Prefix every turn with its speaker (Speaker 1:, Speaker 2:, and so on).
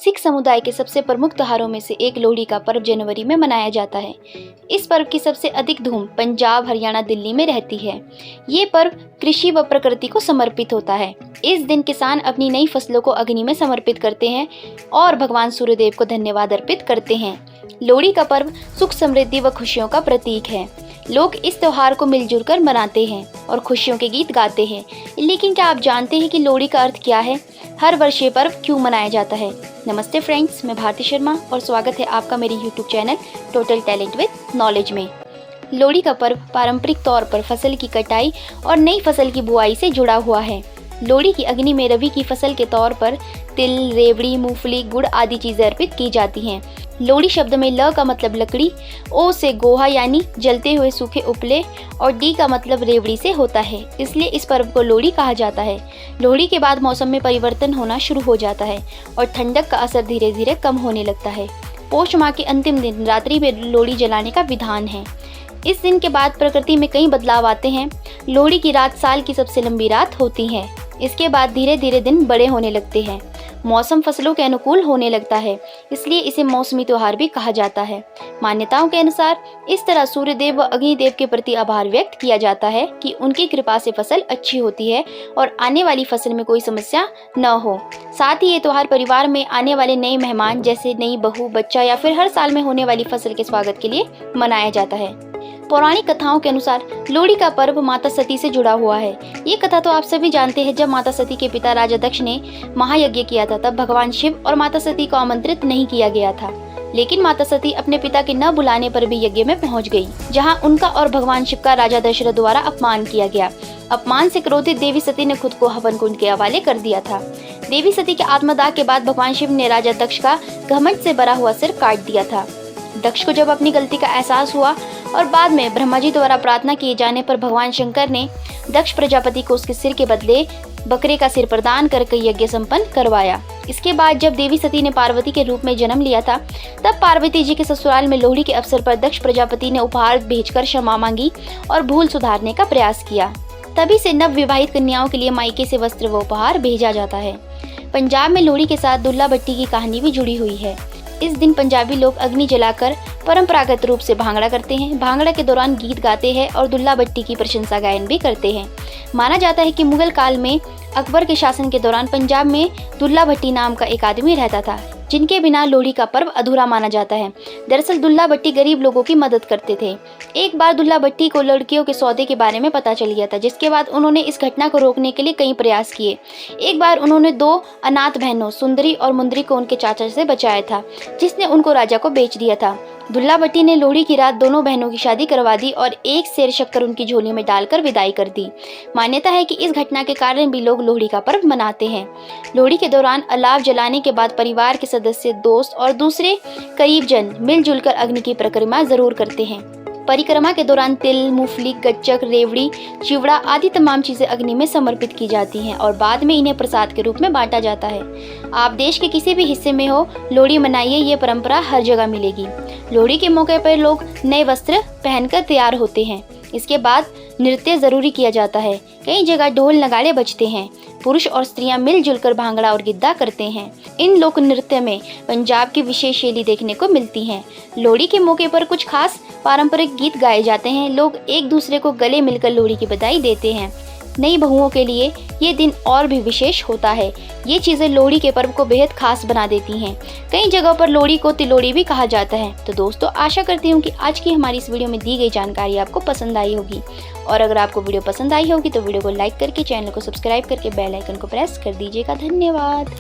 Speaker 1: सिख समुदाय के सबसे प्रमुख त्योहारों में से एक लोहड़ी का पर्व जनवरी में मनाया जाता है। इस पर्व की सबसे अधिक धूम पंजाब, हरियाणा, दिल्ली में रहती है। ये पर्व कृषि व प्रकृति को समर्पित होता है। इस दिन किसान अपनी नई फसलों को अग्नि में समर्पित करते हैं और भगवान सूर्यदेव को धन्यवाद अर्पित करते हैं। लोहड़ी का पर्व सुख, समृद्धि व खुशियों का प्रतीक है। लोग इस त्योहार को मिलजुल कर मनाते हैं और खुशियों के गीत गाते हैं। लेकिन क्या आप जानते हैं कि लोहड़ी का अर्थ क्या है? हर वर्ष ये पर्व क्यों मनाया जाता है? नमस्ते फ्रेंड्स, मैं भारती शर्मा और स्वागत है आपका मेरे YouTube channel total talent with knowledge में। लोहड़ी का पर्व पारंपरिक तौर पर फसल की कटाई और नई फसल की बुआई से जुड़ा हुआ है। लोहड़ी की अग्नि में रबी की फसल के तौर पर तिल, रेवड़ी, मूंगफली, गुड़ आदि चीजें अर्पित की जाती हैं। लोहड़ी शब्द में ल का मतलब लकड़ी, ओ से गोहा यानी जलते हुए सूखे उपले और डी का मतलब रेवड़ी से होता है, इसलिए इस पर्व को लोहड़ी कहा जाता है। लोहड़ी के बाद मौसम में परिवर्तन होना शुरू हो जाता है और ठंडक का असर धीरे धीरे कम होने लगता है। पौष माह के अंतिम दिन रात्रि में लोहड़ी जलाने का विधान है। इस दिन के बाद प्रकृति में कई बदलाव आते हैं। लोहड़ी की रात साल की सबसे लंबी रात होती है। इसके बाद धीरे धीरे दिन बड़े होने लगते हैं। मौसम फसलों के अनुकूल होने लगता है, इसलिए इसे मौसमी त्योहार भी कहा जाता है। मान्यताओं के अनुसार इस तरह सूर्यदेव व अग्निदेव के प्रति आभार व्यक्त किया जाता है कि उनकी कृपा से फसल अच्छी होती है और आने वाली फसल में कोई समस्या न हो। साथ ही ये त्योहार परिवार में आने वाले नए मेहमान जैसे नई बहू, बच्चा या फिर हर साल में होने वाली फसल के स्वागत के लिए मनाया जाता है। पौराणिक कथाओं के अनुसार लोहड़ी का पर्व माता सती से जुड़ा हुआ है। ये कथा तो आप सभी जानते हैं। जब माता सती के पिता राजा दक्ष ने महायज्ञ किया था, तब भगवान शिव और माता सती को आमंत्रित नहीं किया गया था। लेकिन माता सती अपने पिता के न बुलाने पर भी यज्ञ में पहुंच गई, जहां उनका और भगवान शिव का राजा दशरथ द्वारा अपमान किया गया। अपमान से क्रोधित देवी सती ने खुद को हवन कुंड के हवाले कर दिया था। देवी सती के आत्मदाह के बाद भगवान शिव ने राजा दक्ष का घमंड से भरा हुआ सिर काट दिया था। दक्ष को जब अपनी गलती का एहसास हुआ और बाद में ब्रह्मा जी द्वारा प्रार्थना किए जाने पर भगवान शंकर ने दक्ष प्रजापति को उसके सिर के बदले बकरे का सिर प्रदान करके यज्ञ संपन्न करवाया। इसके बाद जब देवी सती ने पार्वती के रूप में जन्म लिया था, तब पार्वती जी के ससुराल में लोहड़ी के अवसर पर दक्ष प्रजापति ने उपहार भेजकर क्षमा मांगी और भूल सुधारने का प्रयास किया। तभी से नव विवाहित कन्याओं के लिए मायके से वस्त्र व उपहार भेजा जाता है। पंजाब में लोहड़ी के साथ दुल्ला भट्टी की कहानी भी जुड़ी हुई है। इस दिन पंजाबी लोग अग्नि जलाकर परंपरागत रूप से भांगड़ा करते हैं। भांगड़ा के दौरान गीत गाते हैं और दुल्ला भट्टी की प्रशंसा गायन भी करते हैं। माना जाता है कि मुगल काल में अकबर के शासन के दौरान पंजाब में दुल्ला भट्टी नाम का एक आदमी रहता था, जिनके बिना लोहड़ी का पर्व अधूरा माना जाता है। दरअसल दुल्ला भट्टी गरीब लोगों की मदद करते थे। एक बार दुल्ला भट्टी को लड़कियों के सौदे के बारे में पता चल गया था, जिसके बाद उन्होंने इस घटना को रोकने के लिए कई प्रयास किए। एक बार उन्होंने 2 अनाथ बहनों सुंदरी और मुंदरी को उनके चाचा से बचाया था, जिसने उनको राजा को बेच दिया था। दुल्ला भट्टी ने लोहड़ी की रात दोनों बहनों की शादी करवा दी और एक सेर शक्कर उनकी झोली में डालकर विदाई कर दी। मान्यता है कि इस घटना के कारण भी लोग लोहड़ी का पर्व मनाते हैं। लोहड़ी के दौरान अलाव जलाने के बाद परिवार के सदस्य, दोस्त और दूसरे करीब जन मिलजुल कर अग्नि की परिक्रमा जरूर करते हैं। परिक्रमा के दौरान तिल, मूंगफली, गच्चक, रेवड़ी, चिवड़ा आदि तमाम चीजें अग्नि में समर्पित की जाती हैं और बाद में इन्हें प्रसाद के रूप में बांटा जाता है। आप देश के किसी भी हिस्से में हो, लोहड़ी मनाइए, ये परंपरा हर जगह मिलेगी। लोहड़ी के मौके पर लोग नए वस्त्र पहनकर तैयार होते हैं। इसके बाद नृत्य जरूरी किया जाता है। कई जगह ढोल नगाड़े बजते हैं। पुरुष और स्त्रियां मिलजुल कर भांगड़ा और गिद्दा करते हैं। इन लोक नृत्य में पंजाब की विशेष शैली देखने को मिलती है। लोहड़ी के मौके पर कुछ खास पारंपरिक गीत गाए जाते हैं। लोग एक दूसरे को गले मिलकर लोहड़ी की बधाई देते हैं। नई बहुओं के लिए ये दिन और भी विशेष होता है। ये चीज़ें लोहड़ी के पर्व को बेहद खास बना देती हैं। कई जगहों पर लोहड़ी को तिलोड़ी भी कहा जाता है। तो दोस्तों, आशा करती हूँ कि आज की हमारी इस वीडियो में दी गई जानकारी आपको पसंद आई होगी। और अगर आपको वीडियो पसंद आई होगी तो वीडियो को लाइक करके चैनल को सब्सक्राइब करके बेल आइकन को प्रेस कर दीजिएगा। धन्यवाद।